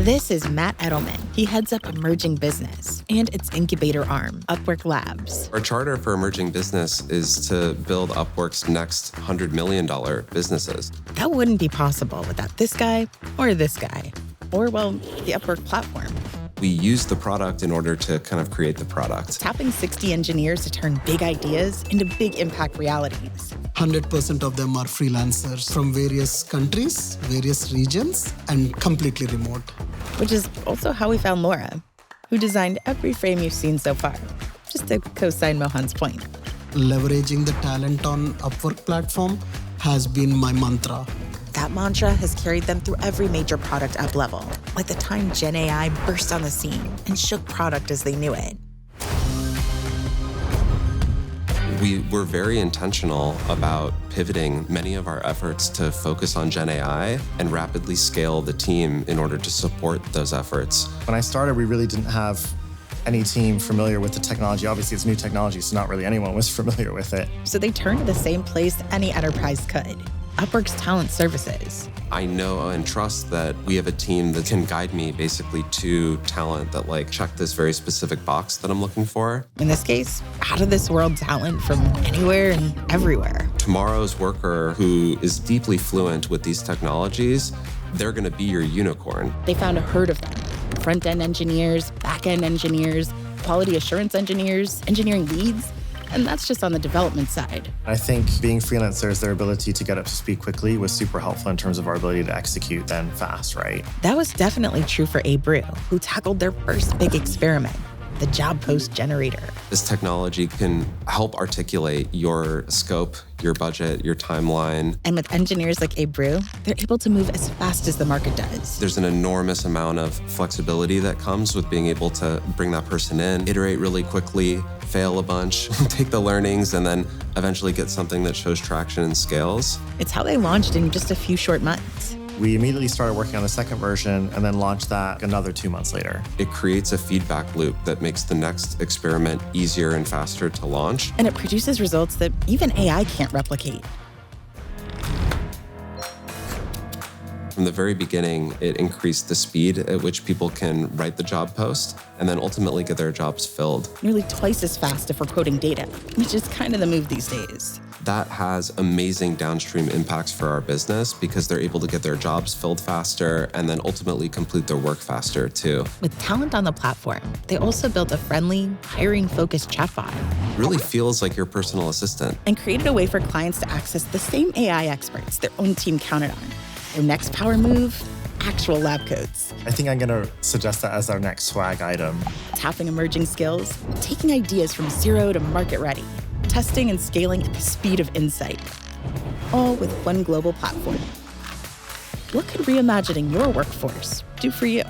This is Matt Edelman. He heads up emerging business and its incubator arm, Upwork Labs. Our charter for emerging business is to build Upwork's next $100 million businesses. That wouldn't be possible without this guy, or, well, the Upwork platform. We use the product in order to kind of create the product. Tapping 60 engineers to turn big ideas into big impact realities. 100% of them are freelancers from various countries, various regions, and completely remote. Which is also how we found Laura, who designed every frame you've seen so far, just to co-sign Mohan's point. Leveraging the talent on Upwork platform has been my mantra. That mantra has carried them through every major product up level, like the time Gen AI burst on the scene and shook product as they knew it. We were very intentional about pivoting many of our efforts to focus on Gen AI and rapidly scale the team in order to support those efforts. When I started, we really didn't have any team familiar with the technology. Obviously, it's new technology, so not really anyone was familiar with it. So they turned to the same place any enterprise could, Upwork's talent services. I know and trust that we have a team that can guide me basically to talent that check this very specific box that I'm looking for. In this case, out of this world talent from anywhere and everywhere. Tomorrow's worker who is deeply fluent with these technologies, they're going to be your unicorn. They found a herd of them. Front-end engineers, back-end engineers, quality assurance engineers, engineering leads. And that's just on the development side. I think being freelancers, their ability to get up to speed quickly was super helpful in terms of our ability to execute then fast, right? That was definitely true for Abe Brew, who tackled their first big experiment, the job post generator. This technology can help articulate your scope, your budget, your timeline. And with engineers like Abe Brew, they're able to move as fast as the market does. There's an enormous amount of flexibility that comes with being able to bring that person in, iterate really quickly, fail a bunch, take the learnings, and then eventually get something that shows traction and scales. It's how they launched in just a few short months. We immediately started working on the second version and then launched that another 2 months later. It creates a feedback loop that makes the next experiment easier and faster to launch. And it produces results that even AI can't replicate. From the very beginning, it increased the speed at which people can write the job post and then ultimately get their jobs filled. Nearly twice as fast if we're quoting data, which is kind of the move these days. That has amazing downstream impacts for our business because they're able to get their jobs filled faster and then ultimately complete their work faster too. With talent on the platform, they also built a friendly, hiring-focused chatbot. It really feels like your personal assistant. And created a way for clients to access the same AI experts their own team counted on. Their next power move, actual lab coats. I think I'm going to suggest that as our next swag item. Tapping emerging skills, taking ideas from zero to market ready, testing and scaling at the speed of insight, all with one global platform. What could reimagining your workforce do for you?